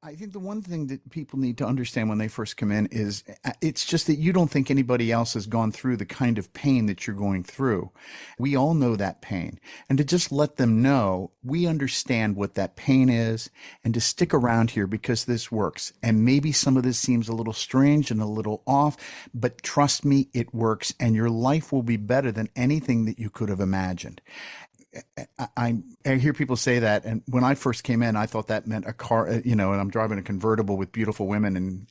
I think the one thing that people need to understand when they first come in is it's just that you don't think anybody else has gone through the kind of pain that you're going through. We all know that pain. And to just let them know we understand what that pain is and to stick around here because this works. And maybe some of this seems a little strange and a little off, but trust me, it works and your life will be better than anything that you could have imagined. I hear people say that, and when I first came in, I thought that meant a car, and I'm driving a convertible with beautiful women and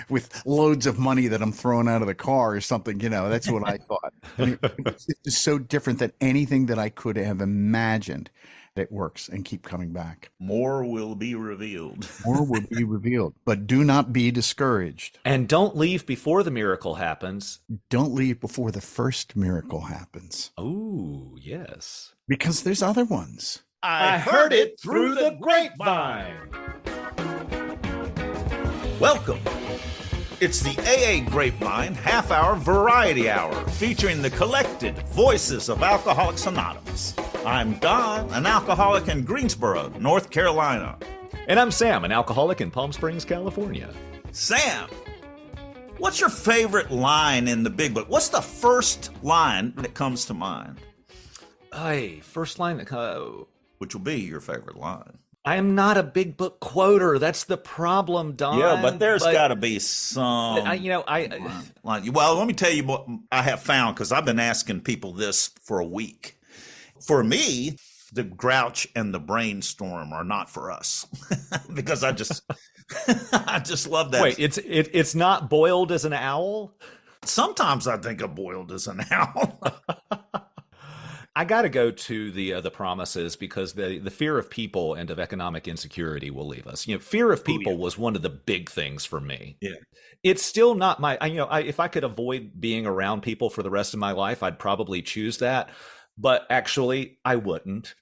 with loads of money that I'm throwing out of the car or something. That's what I thought. I mean, it's just so different than anything that I could have imagined. It works and keep coming back. More will be revealed. More will be revealed, but do not be discouraged. And don't leave before the miracle happens. Don't leave before the first miracle happens. Oh, yes. Because there's other ones. I heard it through the grapevine. Welcome. It's the AA Grapevine half-hour variety hour featuring the collected voices of Alcoholics Anonymous. I'm Don, an alcoholic in Greensboro, North Carolina. And I'm Sam, an alcoholic in Palm Springs, California. Sam, what's your favorite line in the Big Book? What's the first line that comes to mind? Hey, first line that Which will be your favorite line? I am not a Big Book quoter. That's the problem, Don. Yeah, but there's got to be some. Well, let me tell you what I have found, because I've been asking people this for a week. For me, the grouch and the brainstorm are not for us, because I just love that. Wait, it's not boiled as an owl? Sometimes I think of boiled as an owl. I got to go to the promises, because the fear of people and of economic insecurity will leave us. Fear of people was one of the big things for me. Yeah. It's still not if I could avoid being around people for the rest of my life, I'd probably choose that. But actually, I wouldn't,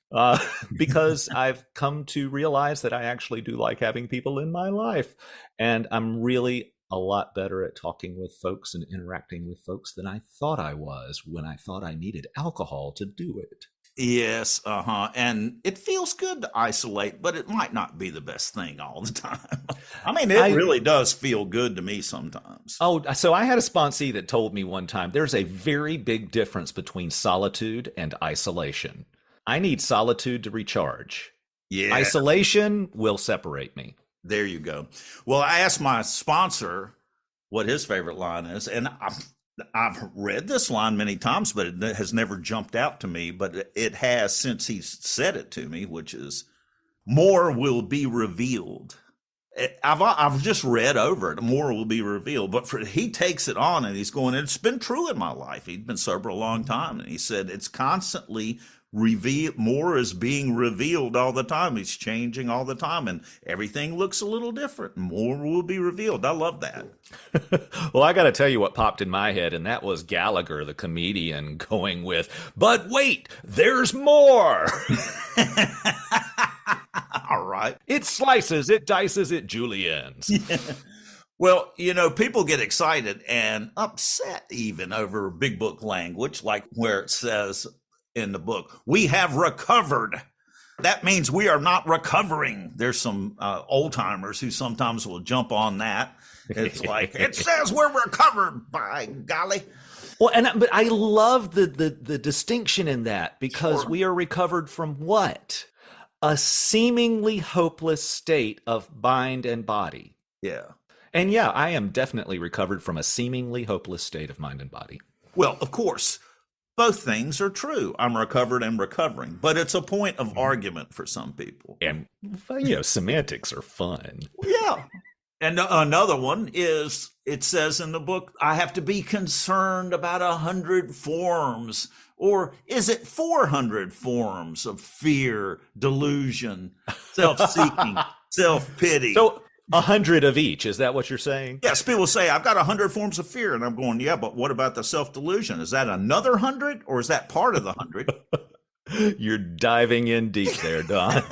because I've come to realize that I actually do like having people in my life. And I'm really a lot better at talking with folks and interacting with folks than I thought I was when I thought I needed alcohol to do it. Yes, and it feels good to isolate, but it might not be the best thing all the time. I mean, it really does feel good to me sometimes. Oh, so I had a sponsee that told me one time, there's a very big difference between solitude and isolation. I need solitude to recharge. Yeah. Isolation will separate me. There you go. Well, I asked my sponsor what his favorite line is, and I've read this line many times, but it has never jumped out to me. But it has since he said it to me, which is, more will be revealed. I've just read over it. More will be revealed. But he takes it on and he's going, it's been true in my life. He'd been sober a long time. And he said, it's constantly revealed. More is being revealed all the time. He's changing all the time. And everything looks a little different. More will be revealed. I love that. Well, I got to tell you what popped in my head, and that was Gallagher, the comedian, going with, but wait, there's more. All right. It slices, it dices, it juliennes. Yeah. Well, people get excited and upset even over big book language, like where it says in the book, we have recovered. That means we are not recovering. There's some old timers who sometimes will jump on that. It's like, it says we're recovered, by golly. Well, but I love the distinction in that, because we are recovered from what? A seemingly hopeless state of mind and body. Yeah. And yeah, I am definitely recovered from a seemingly hopeless state of mind and body. Well, of course, both things are true. I'm recovered and recovering, but it's a point of argument for some people. And, semantics are fun. Yeah. And another one is, it says in the book, I have to be concerned about 100 forms, or is it 400 forms of fear, delusion, self-seeking, self-pity? So 100 of each, is that what you're saying? Yes, people say, I've got 100 forms of fear. And I'm going, yeah, but what about the self-delusion? Is that another 100, or is that part of the 100? You're diving in deep there, Don.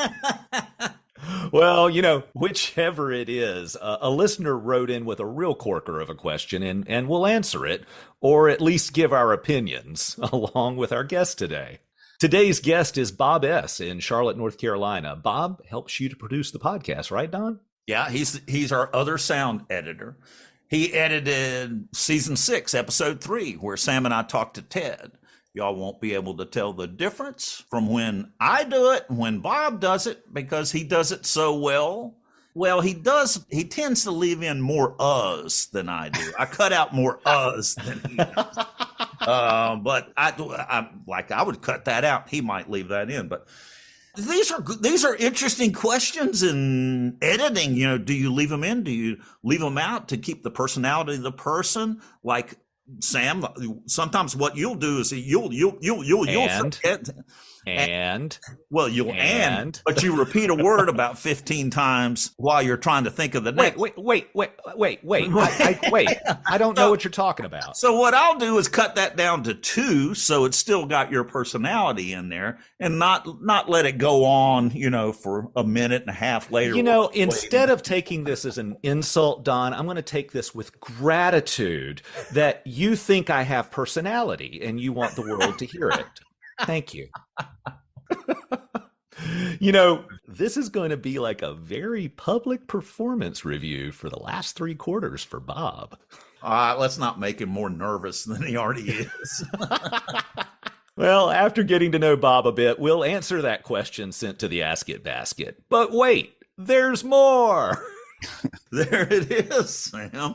Well, whichever it is, a listener wrote in with a real corker of a question, and we'll answer it, or at least give our opinions, along with our guest today. Today's guest is Bob S. in Charlotte, North Carolina. Bob helps you to produce the podcast, right, Don? Yeah, he's our other sound editor. He edited season 6, episode 3, where Sam and I talked to Ted. Y'all won't be able to tell the difference from when I do it and when Bob does it because he does it so well. Well, he tends to leave in more uhs than I do. I cut out more uhs than he does. But I would cut that out. He might leave that in, but these are interesting questions in editing. You know, do you leave them in? Do you leave them out to keep the personality of the person? Like Sam, sometimes what you'll do is you'll forget. But you repeat a word about 15 times while you're trying to think of the next. Wait. I don't know what you're talking about. So what I'll do is cut that down to 2, so it's still got your personality in there, and not let it go on, for a minute and a half later. Instead of taking this as an insult, Don, I'm going to take this with gratitude that you think I have personality and you want the world to hear it. Thank you. This is going to be like a very public performance review for the last 3 quarters for Bob. Let's not make him more nervous than he already is. Well, after getting to know Bob a bit, we'll answer that question sent to the Ask It basket. But wait, there's more. There it is, Sam.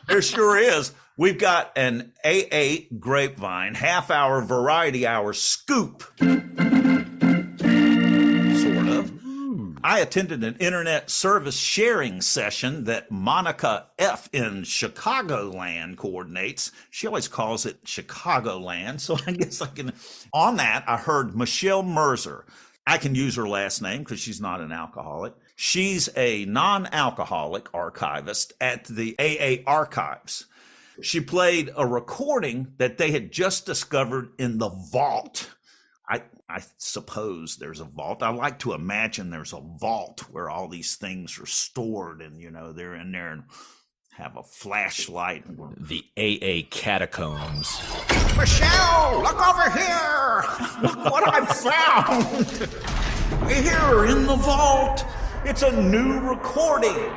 There sure is. We've got an AA Grapevine half-hour variety hour scoop. Sort of. I attended an internet service sharing session that Monica F. in Chicagoland coordinates. She always calls it Chicagoland, so I guess I can. On that, I heard Michelle Mercer. I can use her last name because she's not an alcoholic. She's a non-alcoholic archivist at the AA archives. She played a recording that they had just discovered in the vault. I suppose there's a vault. I like to imagine there's a vault where all these things are stored and, they're in there and have a flashlight. The AA catacombs. Michelle, look over here. Look what I found. Here in the vault. It's a new recording.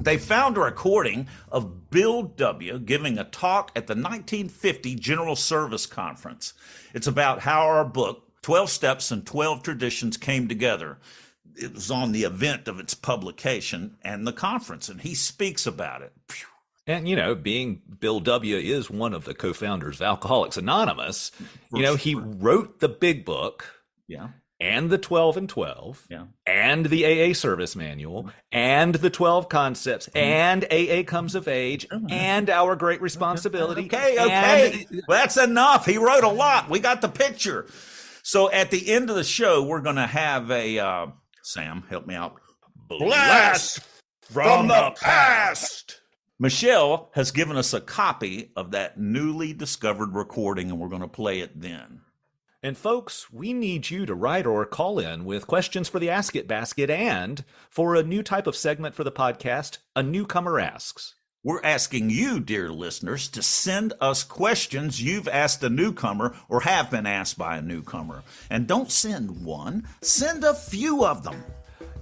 They found a recording of Bill W. giving a talk at the 1950 General Service Conference. It's about how our book, 12 Steps and 12 Traditions, came together. It was on the event of its publication and the conference, and he speaks about it. And, being Bill W. is one of the co-founders of Alcoholics Anonymous, he wrote the big book. Yeah. And the 12 and 12, yeah, and the AA service manual, and the 12 concepts, and AA comes of age, and our great responsibility. Okay. That's enough. He wrote a lot. We got the picture. So at the end of the show, we're going to have a, Sam, help me out. Blast from the past. Michelle has given us a copy of that newly discovered recording, and we're going to play it then. And folks, we need you to write or call in with questions for the Ask It basket and for a new type of segment for the podcast, A Newcomer Asks. We're asking you, dear listeners, to send us questions you've asked a newcomer or have been asked by a newcomer. And don't send one, send a few of them.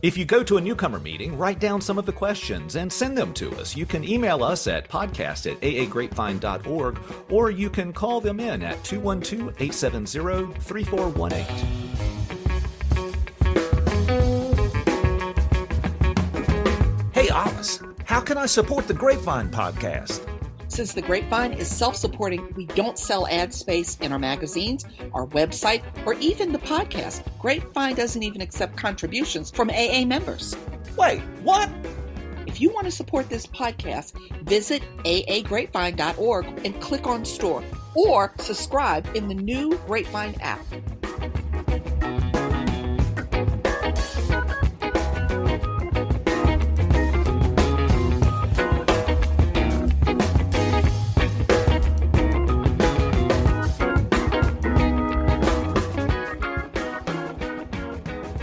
If you go to a newcomer meeting, write down some of the questions and send them to us. You can email us at podcast@aagrapevine.org, or you can call them in at 212-870-3418. Hey, Alice, how can I support the Grapevine podcast? Since the Grapevine is self-supporting, we don't sell ad space in our magazines, our website, or even the podcast. Grapevine doesn't even accept contributions from AA members. Wait, what? If you want to support this podcast, visit aagrapevine.org and click on store, or subscribe in the new Grapevine app.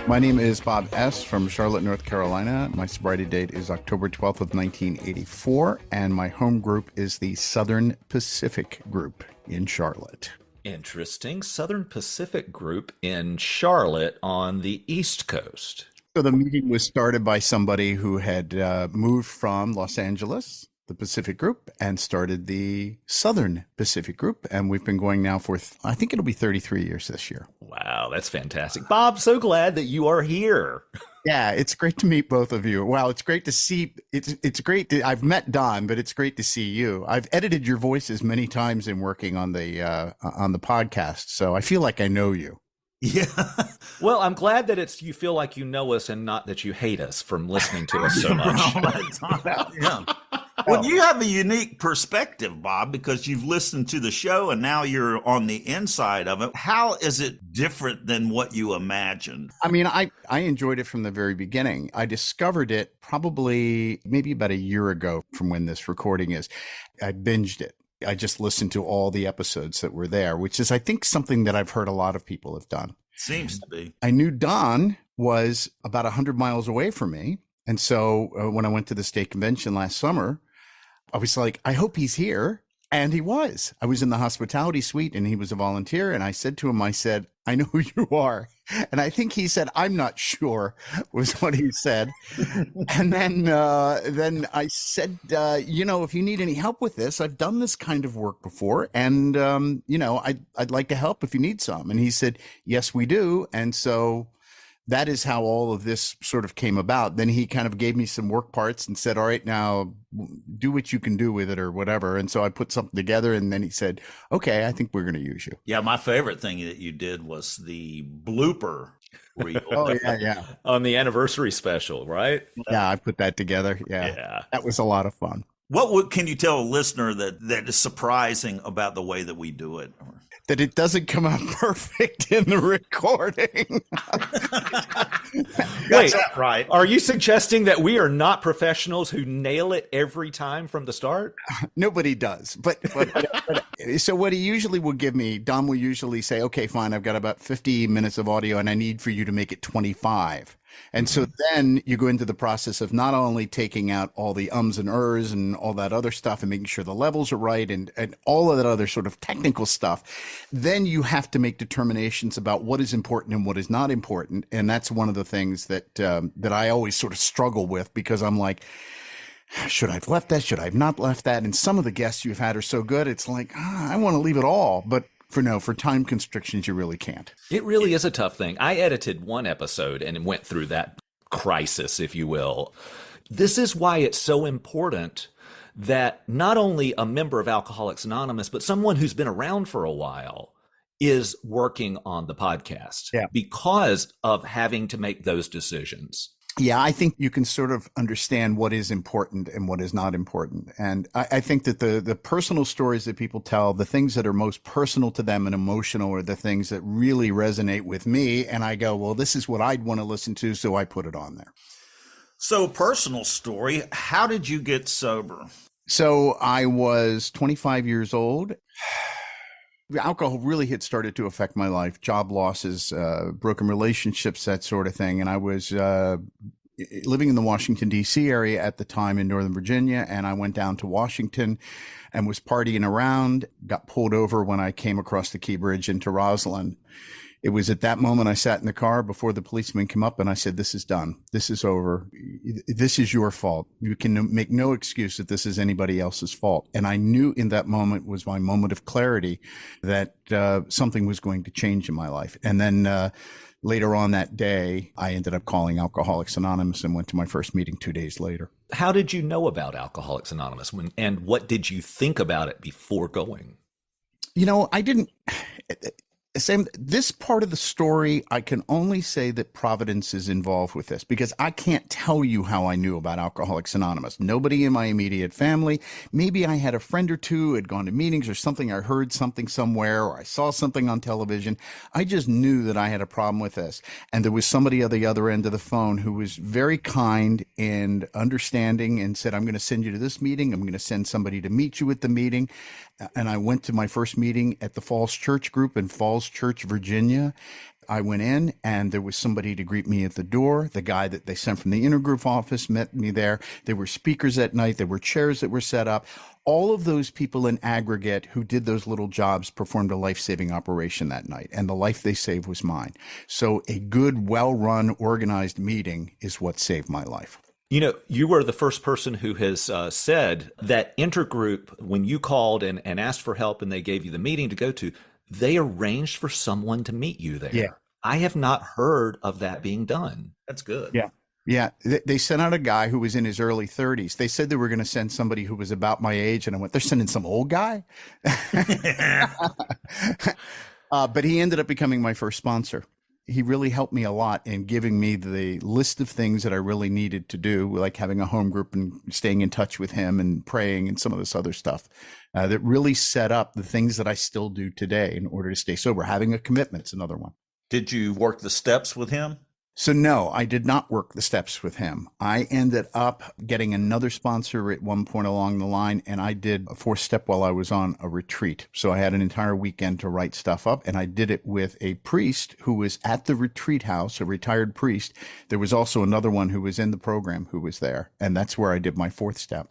My name is Bob S. from Charlotte, North Carolina. My sobriety date is October 12th of 1984, and my home group is the Southern Pacific Group in Charlotte. Interesting. Southern Pacific Group in Charlotte on the East Coast. So the meeting was started by somebody who had moved from Los Angeles, the Pacific Group, and started the Southern Pacific Group. And we've been going now for, I think it'll be 33 years this year. Wow, that's fantastic. Bob, so glad that you are here. Yeah, it's great to meet both of you. Wow, it's great to see. It's great to. I've met Don, but it's great to see you. I've edited your voices many times in working on the podcast, so I feel like I know you. Yeah. Well, I'm glad that you feel like you know us and not that you hate us from listening to us so much. Yeah. Well, you have a unique perspective, Bob, because you've listened to the show and now you're on the inside of it. How is it different than what you imagined? I mean, I enjoyed it from the very beginning. I discovered it probably maybe about a year ago from when this recording is. I binged it. I just listened to all the episodes that were there, which is, I think, something that I've heard a lot of people have done. Seems to be. I knew Don was about 100 miles away from me. And so when I went to the state convention last summer, I was like, I hope he's here. And he was. I was in the hospitality suite and he was a volunteer. And I said to him, I said, I know who you are. And I think he said, I'm not sure, was what he said. And then I said, if you need any help with this, I've done this kind of work before. And, I'd like to help if you need some. And he said, yes, we do. And so that is how all of this sort of came about. Then he kind of gave me some work parts and said, all right, now do what you can do with it or whatever. And so I put something together and then he said, okay, I think we're going to use you. Yeah, my favorite thing that you did was the blooper reel. Oh, yeah. On the anniversary special, right? Yeah, I put that together. Yeah. That was a lot of fun. What can you tell a listener that is surprising about the way that we do it? That it doesn't come out perfect in the recording. Wait, right. Are you suggesting that we are not professionals who nail it every time from the start? Nobody does. But so what he usually will give me, Don will usually say, okay, fine, I've got about 50 minutes of audio and I need for you to make it 25. And so then you go into the process of not only taking out all the ums and ers and all that other stuff and making sure the levels are right and all of that other sort of technical stuff. Then you have to make determinations about what is important and what is not important. And that's one of the things that I always sort of struggle with, because I'm like, should I have left that? Should I have not left that? And some of the guests you've had are so good. It's like, I want to leave it all. But for time constrictions, you really can't. It really is a tough thing. I edited one episode and went through that crisis, if you will. This is why it's so important that not only a member of Alcoholics Anonymous, but someone who's been around for a while is working on the podcast because of having to make those decisions. Yeah, I think you can sort of understand what is important and what is not important. And I think that the personal stories that people tell, the things that are most personal to them and emotional, are the things that really resonate with me. And I go, well, this is what I'd want to listen to, so I put it on there. So, personal story, how did you get sober? So I was 25 years old. Alcohol really had started to affect my life, job losses, broken relationships, that sort of thing. And I was living in the Washington, D.C. area at the time in Northern Virginia. And I went down to Washington and was partying around, got pulled over when I came across the Key Bridge into Roslyn. It was at that moment I sat in the car before the policeman came up and I said, this is done. This is over. This is your fault. You can make no excuse that this is anybody else's fault. And I knew in that moment was my moment of clarity that something was going to change in my life. And then later on that day, I ended up calling Alcoholics Anonymous and went to my first meeting 2 days later. How did you know about Alcoholics Anonymous and what did you think about it before going? I didn't. Sam, this part of the story, I can only say that Providence is involved with this, because I can't tell you how I knew about Alcoholics Anonymous. Nobody in my immediate family. Maybe I had a friend or two who had gone to meetings or something. I heard something somewhere or I saw something on television. I just knew that I had a problem with this. And there was somebody at the other end of the phone who was very kind and understanding and said, I'm going to send you to this meeting. I'm going to send somebody to meet you at the meeting. And I went to my first meeting at the Falls Church Group in Falls Church, Virginia. I went in and there was somebody to greet me at the door. The guy that they sent from the intergroup office met me there. There were speakers at night. There were chairs that were set up. All of those people in aggregate who did those little jobs performed a life-saving operation that night, and the life they saved was mine. So a good, well-run, organized meeting is what saved my life. You know, you were the first person who has said that intergroup, when you called and asked for help and they gave you the meeting to go to, they arranged for someone to meet you there. Yeah. I have not heard of that being done. That's good. Yeah. Yeah. They sent out a guy who was in his early 30s. They said they were going to send somebody who was about my age. And I went, they're sending some old guy? But he ended up becoming my first sponsor. He really helped me a lot in giving me the list of things that I really needed to do, like having a home group and staying in touch with him and praying and some of this other stuff that really set up the things that I still do today in order to stay sober. Having a commitment's another one. Did you work the steps with him? So no, I did not work the steps with him. I ended up getting another sponsor at one point along the line, and I did a 4-step while I was on a retreat. So I had an entire weekend to write stuff up, and I did it with a priest who was at the retreat house, a retired priest. There was also another one who was in the program who was there, and that's where I did my 4th step.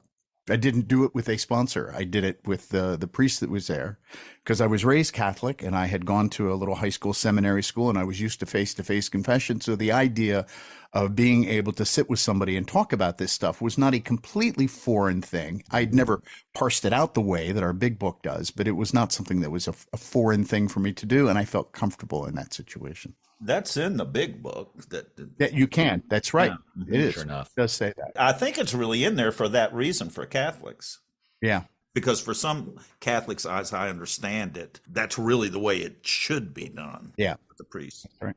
I didn't do it with a sponsor. I did it with the priest that was there because I was raised Catholic and I had gone to a little high school seminary school and I was used to face confession. So the idea of being able to sit with somebody and talk about this stuff was not a completely foreign thing. I'd never parsed it out the way that our big book does, but it was not something that was a foreign thing for me to do. And I felt comfortable in that situation. That's in the big book. That you can. That's right. Yeah. It is. Sure enough. It does say that. I think it's really in there for that reason for Catholics. Yeah. Because for some Catholics, as I understand it, that's really the way it should be done. Yeah. With the priest. That's right.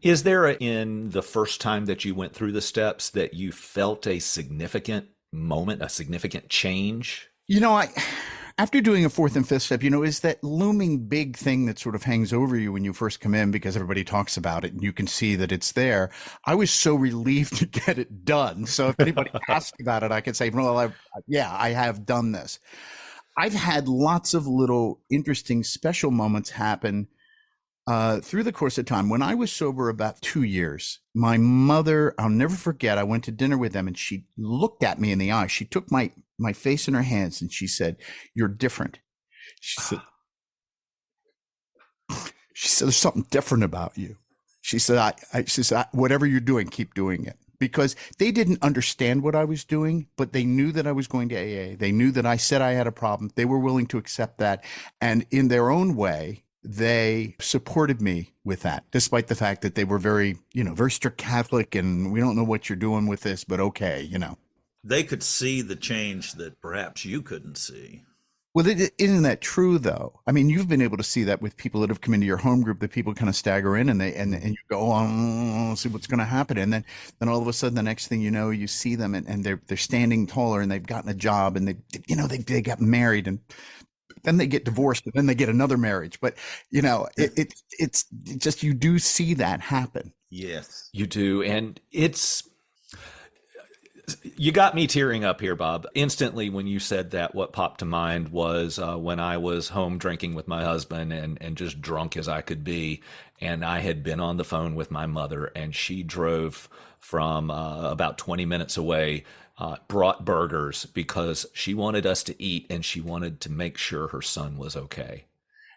Is there in the first time that you went through the steps that you felt a significant moment, a significant change? You know, after doing a 4th and 5th step, is that looming big thing that sort of hangs over you when you first come in because everybody talks about it and you can see that it's there. I was so relieved to get it done. So if anybody asks about it, I can say, well, I have done this. I've had lots of little interesting special moments happen through the course of time. When I was sober about 2 years, my mother, I'll never forget, I went to dinner with them and she looked at me in the eye. She took my face in her hands and she said, "You're different." She said, "There's something different about you." She said, "Whatever you're doing, keep doing it." Because they didn't understand what I was doing, but they knew that I was going to AA. They knew that I said I had a problem. They were willing to accept that. And in their own way, they supported me with that, despite the fact that they were very strict Catholic and we don't know what you're doing with this, but okay, They could see the change that perhaps you couldn't see. Well, isn't that true though? I mean, you've been able to see that with people that have come into your home group, that people kind of stagger in and you go, oh, see what's going to happen. And then all of a sudden the next thing you know, you see them and they're standing taller and they've gotten a job and they got married and then they get divorced and then they get another marriage. But it's just, you do see that happen. Yes, you do. And you got me tearing up here, Bob. Instantly, when you said that, what popped to mind was when I was home drinking with my husband and just drunk as I could be. And I had been on the phone with my mother and she drove from about 20 minutes away, brought burgers because she wanted us to eat and she wanted to make sure her son was okay.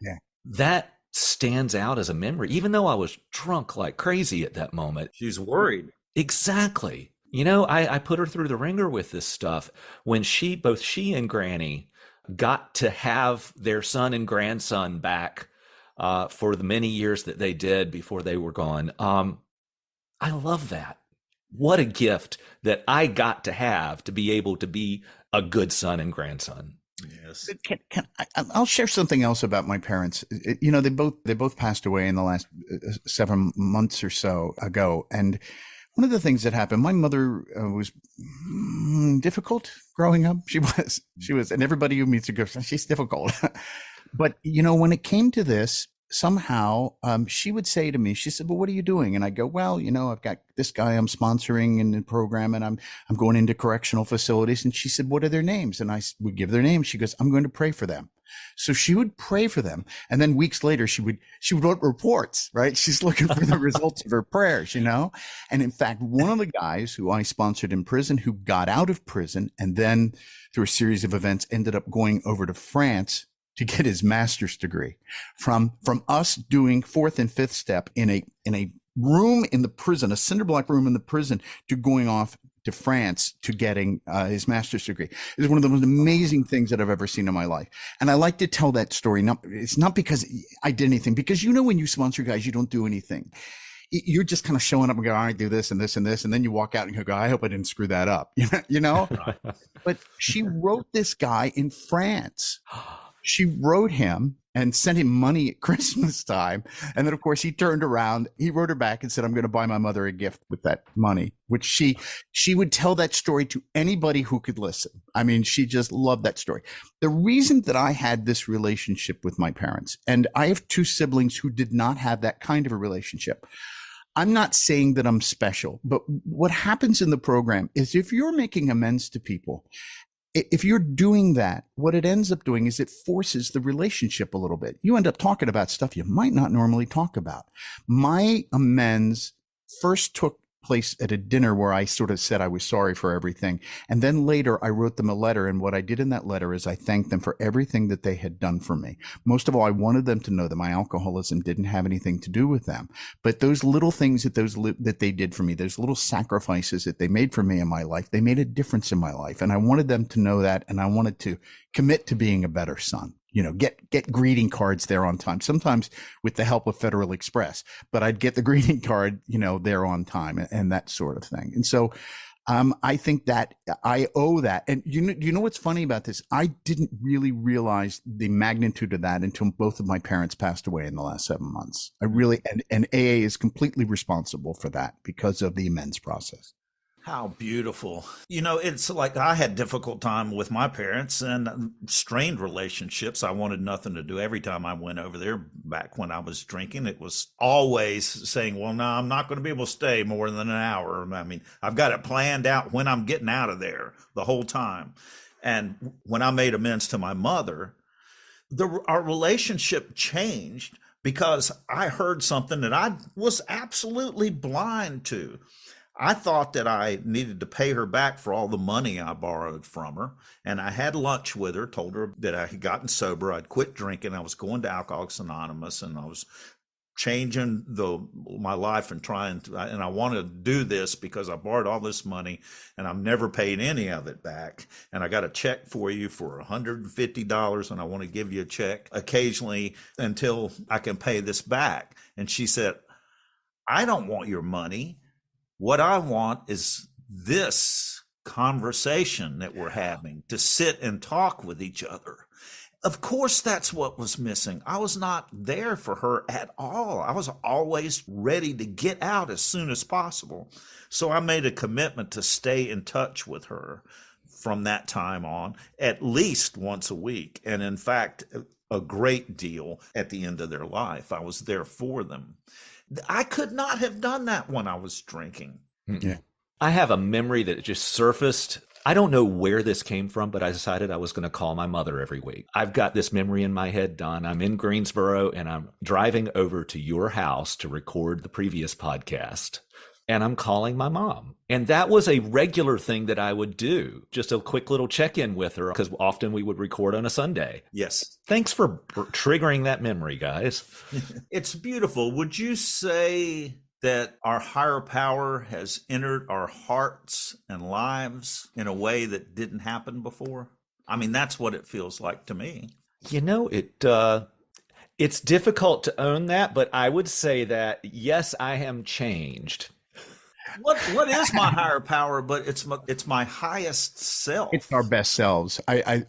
Yeah. That stands out as a memory, even though I was drunk like crazy at that moment. she's worried. Exactly. I put her through the ringer with this stuff when both she and Granny got to have their son and grandson back for the many years that they did before they were gone. I love that. What a gift that I got to have to be able to be a good son and grandson. Yes. I'll share something else about my parents. They both passed away in the last 7 months or so ago. And one of the things that happened, my mother was difficult growing up. She was, and everybody who meets her goes, she's difficult. But, when it came to this, somehow she would say to me, she said, well, what are you doing? And I go, well, I've got this guy I'm sponsoring in the program, and I'm going into correctional facilities. And she said, what are their names? And I would give their names. She goes, I'm going to pray for them. So she would pray for them. And then weeks later, she would wrote reports, right? She's looking for the results of her prayers, And in fact, one of the guys who I sponsored in prison, who got out of prison and then through a series of events ended up going over to France to get his master's degree from us doing fourth and fifth step in a room in the prison, a cinder block room in the prison, to going off to France to getting his master's degree. It's one of the most amazing things that I've ever seen in my life. And I like to tell that story. It's not because I did anything, because when you sponsor guys, you don't do anything. You're just kind of showing up and go, all right, do this and this and this. And then you walk out and you go, I hope I didn't screw that up. But she wrote this guy in France. She wrote him and sent him money at Christmas time. And then, of course, he turned around. He wrote her back and said, I'm going to buy my mother a gift with that money, which she would tell that story to anybody who could listen. I mean, she just loved that story. The reason that I had this relationship with my parents, and I have two siblings who did not have that kind of a relationship. I'm not saying that I'm special, but what happens in the program is if you're making amends to people, if you're doing that, what it ends up doing is it forces the relationship a little bit. You end up talking about stuff you might not normally talk about. My amends first took place at a dinner where I sort of said I was sorry for everything. And then later I wrote them a letter. And what I did in that letter is I thanked them for everything that they had done for me. Most of all, I wanted them to know that my alcoholism didn't have anything to do with them. But those little things that they did for me, those little sacrifices that they made for me in my life, they made a difference in my life. And I wanted them to know that. And I wanted to commit to being a better son. Get greeting cards there on time, sometimes with the help of Federal Express, but I'd get the greeting card, there on time and that sort of thing. And so, I think that I owe that. And you know what's funny about this? I didn't really realize the magnitude of that until both of my parents passed away in the last 7 months. And AA is completely responsible for that because of the amends process. How beautiful. It's like I had difficult time with my parents and strained relationships. I wanted nothing to do. Every time I went over there back when I was drinking, it was always saying, well, no, I'm not going to be able to stay more than an hour. I mean, I've got it planned out when I'm getting out of there the whole time. And when I made amends to my mother, our relationship changed because I heard something that I was absolutely blind to. I thought that I needed to pay her back for all the money I borrowed from her. And I had lunch with her, told her that I had gotten sober. I'd quit drinking. I was going to Alcoholics Anonymous and I was changing my life and and I want to do this because I borrowed all this money and I'm never paying any of it back. And I got a check for you for $150 and I want to give you a check occasionally until I can pay this back. And she said, I don't want your money. What I want is this conversation that we're having, to sit and talk with each other. Of course, that's what was missing. I was not there for her at all. I was always ready to get out as soon as possible. So I made a commitment to stay in touch with her from that time on, at least once a week. And in fact, a great deal at the end of their life. I was there for them. I could not have done that when I was drinking. Yeah. I have a memory that just surfaced. I don't know where this came from, but I decided I was going to call my mother every week. I've got this memory in my head, Don. I'm in Greensboro and I'm driving over to your house to record the previous podcast. And I'm calling my mom. And that was a regular thing that I would do. Just a quick little check-in with her, because often we would record on a Sunday. Yes. Thanks for triggering that memory, guys. It's beautiful. Would you say that our higher power has entered our hearts and lives in a way that didn't happen before? I mean, that's what it feels like to me. It's difficult to own that, but I would say that, yes, I am changed. What is my higher power? But it's my highest self. It's our best selves. I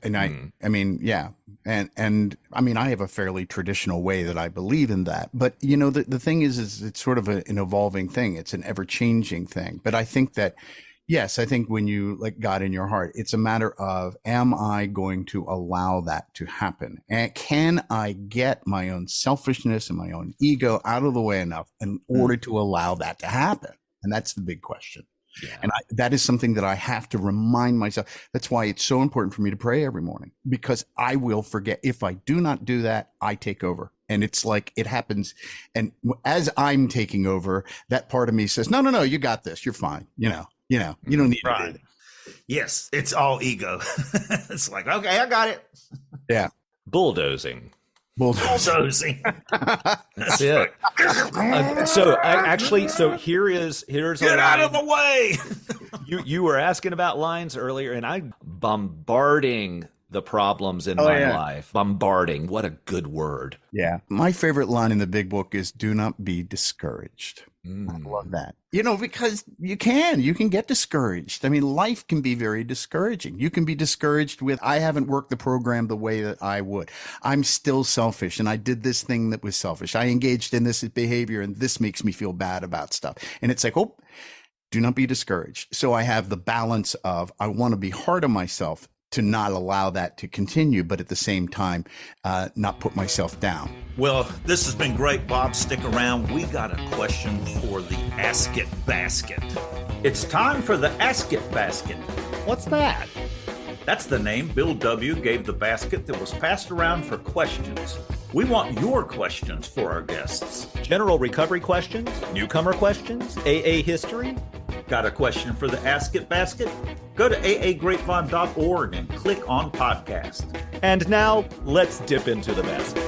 mean, yeah. And I mean, I have a fairly traditional way that I believe in that. But, the thing is it's sort of an evolving thing. It's an ever changing thing. But I think that, Yes, I think when you let God in your heart, it's a matter of, am I going to allow that to happen? And can I get my own selfishness and my own ego out of the way enough in order to allow that to happen? And that's the big question. Yeah. And that is something that I have to remind myself. That's why it's so important for me to pray every morning, because I will forget. If I do not do that, I take over. And it's like it happens. And as I'm taking over, that part of me says, no, you got this. You're fine. You don't need to do that. Yes, it's all ego. It's like, okay, I got it. Yeah. Bulldozing. Bulldozing. That's it. So here's get out of the way. You were asking about lines earlier, and I'm bombarding the problems in my life. Bombarding. What a good word. Yeah. My favorite line in the big book is, do not be discouraged. I love that. Because you can get discouraged. I mean, life can be very discouraging. You can be discouraged with, I haven't worked the program the way that I would. I'm still selfish, and I did this thing that was selfish. I engaged in this behavior, and this makes me feel bad about stuff. And it's like, oh, do not be discouraged. So I have the balance of, I want to be hard on myself to not allow that to continue, but at the same time, not put myself down. Well, this has been great, Bob. Stick around. We got a question for the Ask It Basket. It's time for the Ask It Basket. What's that? That's the name Bill W. gave the basket that was passed around for questions. We want your questions for our guests. General recovery questions, newcomer questions, AA history. Got a question for the Ask It Basket? Go to aagrapevine.org and click on podcast. And now let's dip into the basket.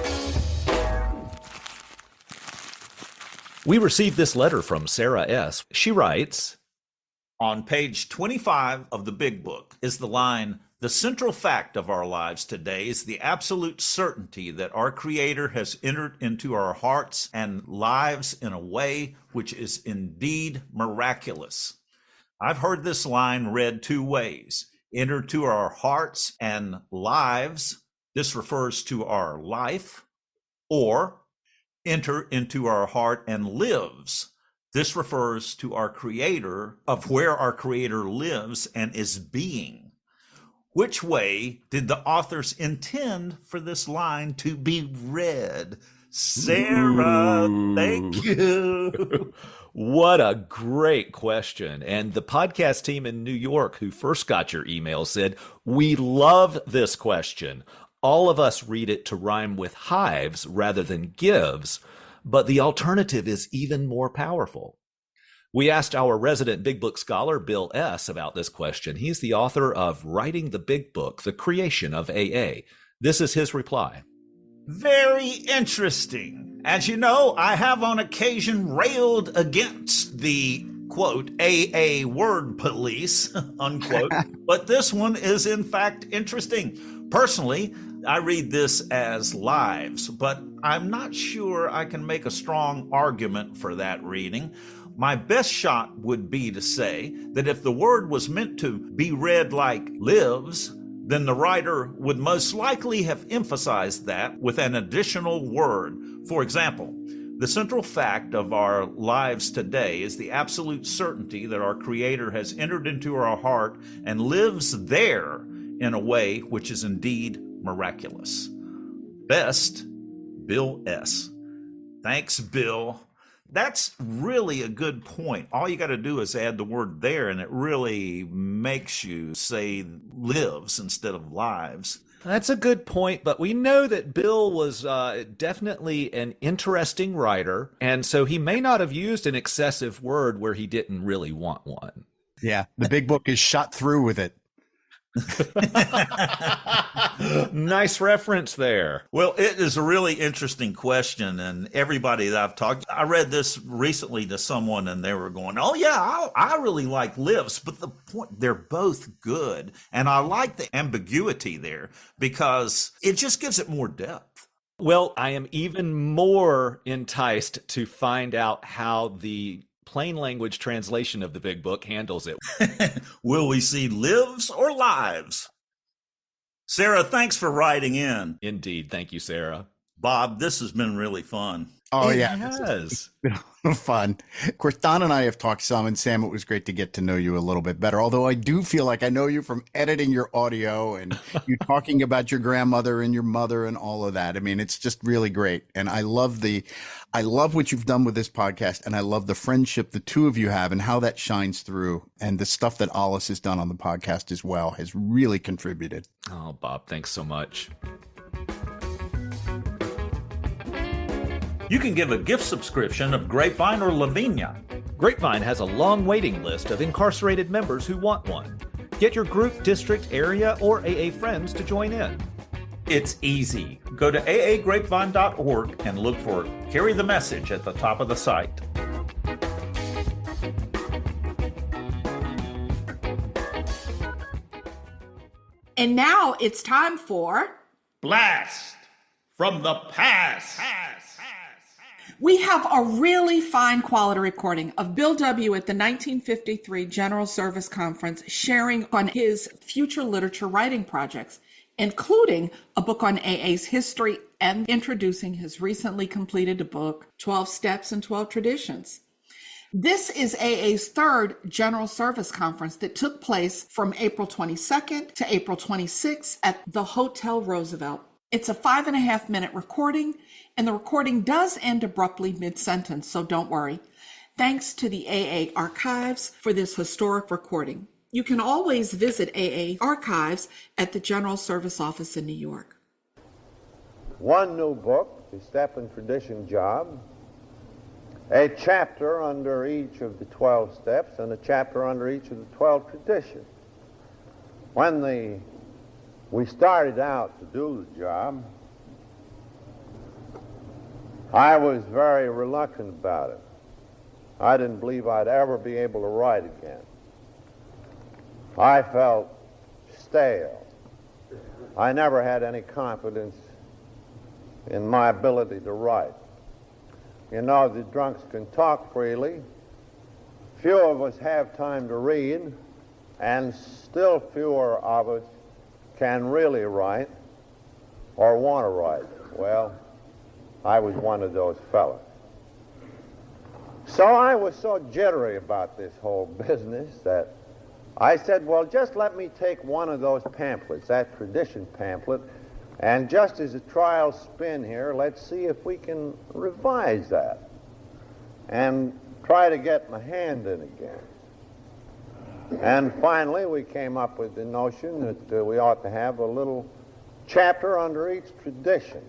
We received this letter from Sarah S. She writes, on page 25 of the Big Book is the line, the central fact of our lives today is the absolute certainty that our Creator has entered into our hearts and lives in a way which is indeed miraculous. I've heard this line read two ways. Enter to our hearts and lives. This refers to our life. Or enter into our heart and lives. This refers to our Creator, of where our Creator lives and is being. Which way did the authors intend for this line to be read? Sarah, thank you. What a great question. And the podcast team in New York who first got your email said, we love this question. All of us read it to rhyme with hives rather than gives, but the alternative is even more powerful. We asked our resident Big Book scholar, Bill S., about this question. He's the author of Writing the Big Book, The Creation of AA. This is his reply. Very interesting. As you know, I have on occasion railed against the, quote, AA word police, unquote, but this one is in fact interesting. Personally, I read this as lives, but I'm not sure I can make a strong argument for that reading. My best shot would be to say that if the word was meant to be read like lives, then the writer would most likely have emphasized that with an additional word. For example, the central fact of our lives today is the absolute certainty that our Creator has entered into our heart and lives there in a way which is indeed miraculous. Best, Bill S. Thanks, Bill. That's really a good point. All you got to do is add the word there, and it really makes you say lives instead of lives. That's a good point, but we know that Bill was definitely an interesting writer, and so he may not have used an excessive word where he didn't really want one. Yeah, the Big Book is shot through with it. Nice reference there. Well, it is a really interesting question, and everybody that I've talked, I read this recently to someone and they were going, oh yeah, I really like lives, but the point, they're both good. And I like the ambiguity there because it just gives it more depth. Well, I am even more enticed to find out how the plain language translation of the Big Book handles it. Will we see lives or lives? Sarah, thanks for writing in. Indeed. Thank you, Sarah. Bob, this has been really fun. Oh, It yeah. has. Fun. Of course, Don and I have talked some, and Sam, it was great to get to know you a little bit better. Although I do feel like I know you from editing your audio and you talking about your grandmother and your mother and all of that. I mean, it's just really great. And I love what you've done with this podcast, and I love the friendship the two of you have and how that shines through. And the stuff that Alice has done on the podcast as well has really contributed. Oh, Bob, thanks so much. You can give a gift subscription of Grapevine or Lavinia. Grapevine has a long waiting list of incarcerated members who want one. Get your group, district, area, or AA friends to join in. It's easy. Go to aagrapevine.org and look for Carry the Message at the top of the site. And now it's time for Blast from the past. We have a really fine quality recording of Bill W. at the 1953 General Service Conference sharing on his future literature writing projects, including a book on AA's history and introducing his recently completed book, 12 Steps and 12 Traditions. This is AA's third General Service Conference that took place from April 22nd to April 26th at the Hotel Roosevelt. It's a 5.5-minute recording, and the recording does end abruptly mid-sentence, so don't worry. Thanks to the AA Archives for this historic recording. You can always visit AA Archives at the General Service Office in New York. One new book, the Step and Tradition Job, a chapter under each of the 12 steps and a chapter under each of the 12 traditions. When we started out to do the job, I was very reluctant about it. I didn't believe I'd ever be able to write again. I felt stale. I never had any confidence in my ability to write. You know, the drunks can talk freely. Few of us have time to read, and still fewer of us can really write or want to write. Well, I was one of those fellas. So I was so jittery about this whole business that I said, well, just let me take one of those pamphlets, that tradition pamphlet, and just as a trial spin here, let's see if we can revise that and try to get my hand in again. And finally, we came up with the notion that we ought to have a little chapter under each tradition,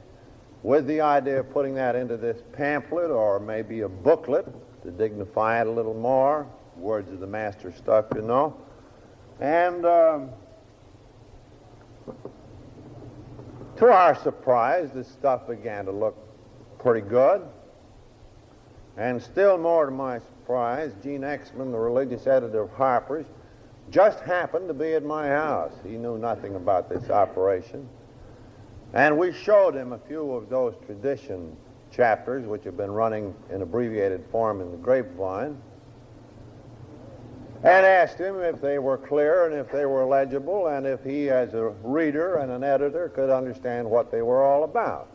with the idea of putting that into this pamphlet or maybe a booklet to dignify it a little more, words of the master stuff, you know. And to our surprise, this stuff began to look pretty good. And still more to my surprise, Gene Exman, the religious editor of Harper's, just happened to be at my house. He knew nothing about this operation. And we showed him a few of those tradition chapters, which have been running in abbreviated form in the Grapevine, and asked him if they were clear and if they were legible and if he, as a reader and an editor, could understand what they were all about.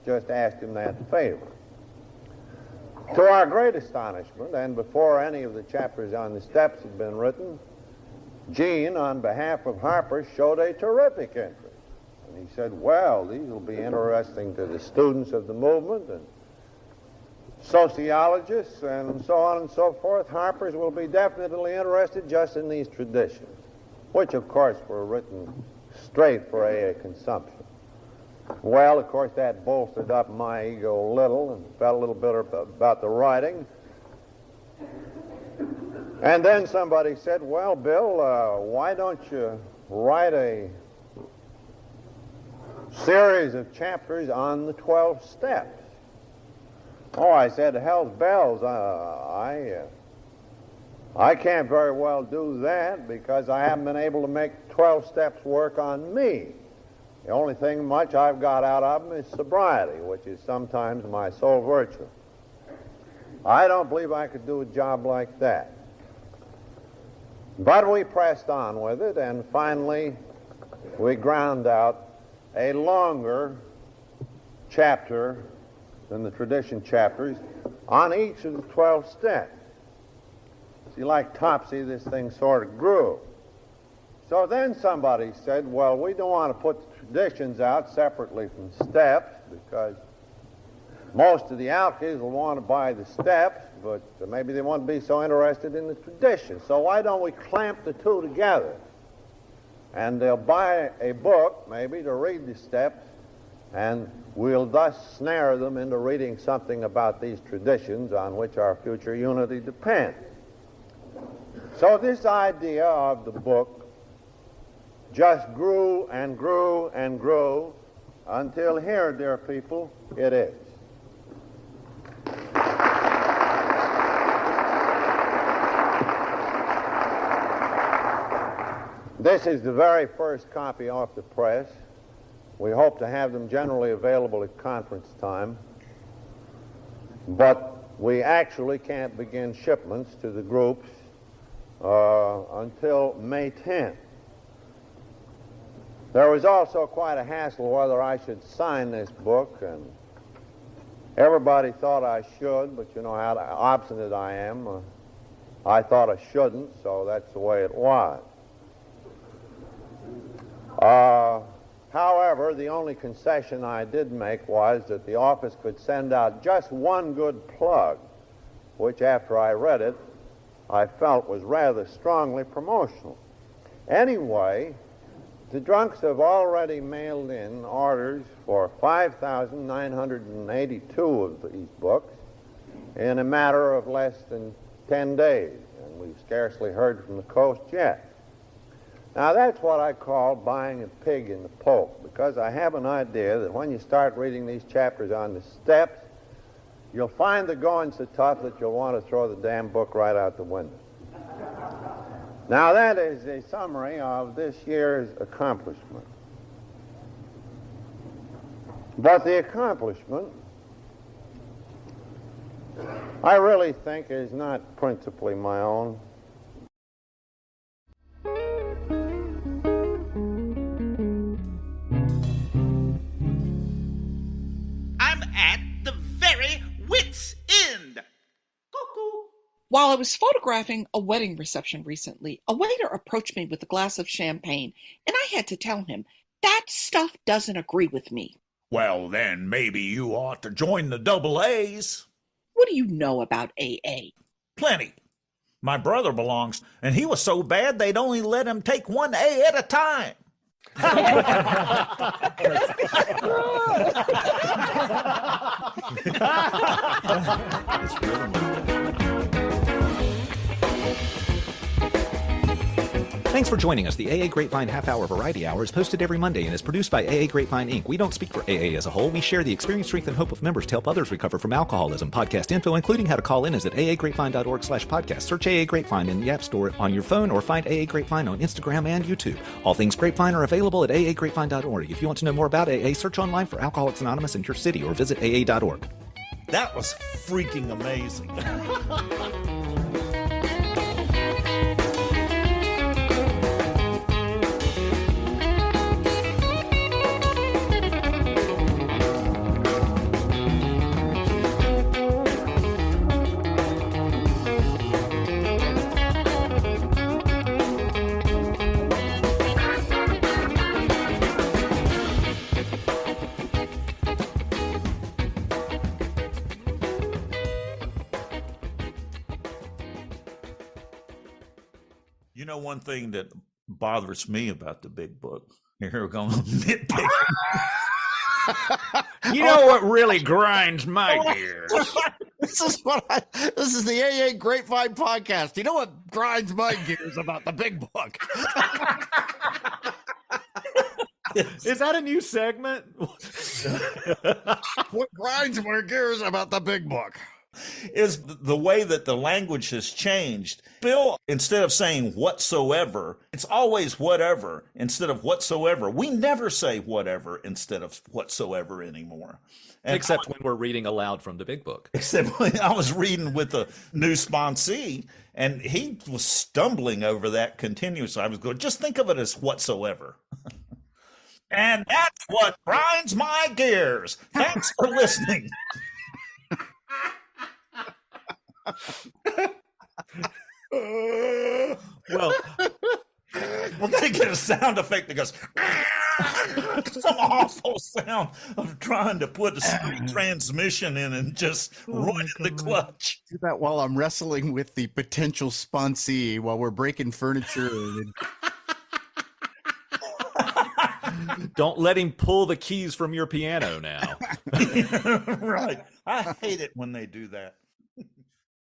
Just asked him that favor. To our great astonishment, and before any of the chapters on the steps had been written, Gene, on behalf of Harper, showed a terrific interest. And he said, well, these will be interesting to the students of the movement and sociologists and so on and so forth. Harper's will be definitely interested just in these traditions, which, of course, were written straight for AA consumption. Well, of course, that bolstered up my ego a little and felt a little bit about the writing. And then somebody said, well, Bill, why don't you write a series of chapters on the 12 steps? Oh, I said, hell's bells, I can't very well do that because I haven't been able to make 12 steps work on me. The only thing much I've got out of them is sobriety, which is sometimes my sole virtue. I don't believe I could do a job like that. But we pressed on with it, and finally we ground out a longer chapter, in the tradition chapters, on each of the 12 steps. See, like Topsy, this thing sort of grew. So then somebody said, well, we don't want to put the traditions out separately from steps because most of the alkies will want to buy the steps, but maybe they won't be so interested in the tradition. So why don't we clamp the two together? And they'll buy a book, maybe, to read the steps, and we'll thus snare them into reading something about these traditions on which our future unity depends. So this idea of the book just grew and grew and grew until here, dear people, it is. This is the very first copy off the press. We hope to have them generally available at conference time, but we actually can't begin shipments to the groups until May 10th. There was also quite a hassle whether I should sign this book, and everybody thought I should, but you know how obstinate I am. I thought I shouldn't, so that's the way it was. However, the only concession I did make was that the office could send out just one good plug, which after I read it, I felt was rather strongly promotional. Anyway, the drunks have already mailed in orders for 5,982 of these books in a matter of less than 10 days, and we've scarcely heard from the coast yet. Now, that's what I call buying a pig in the poke, because I have an idea that when you start reading these chapters on the steps, you'll find the going so tough that you'll want to throw the damn book right out the window. Now, that is a summary of this year's accomplishment. But the accomplishment, I really think, is not principally my own. While I was photographing a wedding reception recently, a waiter approached me with a glass of champagne, and I had to tell him, that stuff doesn't agree with me. Well, then maybe you ought to join the double A's. What do you know about AA? Plenty. My brother belongs, and he was so bad they'd only let him take one A at a time. Thanks for joining us. The AA Grapevine Half-Hour Variety Hour is posted every Monday and is produced by AA Grapevine, Inc. We don't speak for AA as a whole. We share the experience, strength, and hope of members to help others recover from alcoholism. Podcast info, including how to call in, is at aagrapevine.org/podcast. Search AA Grapevine in the App Store on your phone or find AA Grapevine on Instagram and YouTube. All things Grapevine are available at aagrapevine.org. If you want to know more about AA, search online for Alcoholics Anonymous in your city or visit aa.org. That was freaking amazing. You know, one thing that bothers me about the big book, here we're going to nitpick. You know what really grinds my gears? This is the AA Grapevine podcast. You know what grinds my gears about the big book? Is that a new segment? What grinds my gears about the big book? Is the way that the language has changed. Bill, instead of saying whatsoever, it's always whatever instead of whatsoever. We never say whatever instead of whatsoever anymore. And Except when we're reading aloud from the big book. Except when I was reading with the new sponsee, and he was stumbling over that continuously. I was going, just think of it as whatsoever. And that's what grinds my gears. Thanks for listening. Well, We're going to get a sound effect that goes, some awful sound of trying to put a street transmission in and just ruining the clutch. Do that while I'm wrestling with the potential sponsee while we're breaking furniture. don't let him pull the keys from your piano now. Right. I hate it when they do that.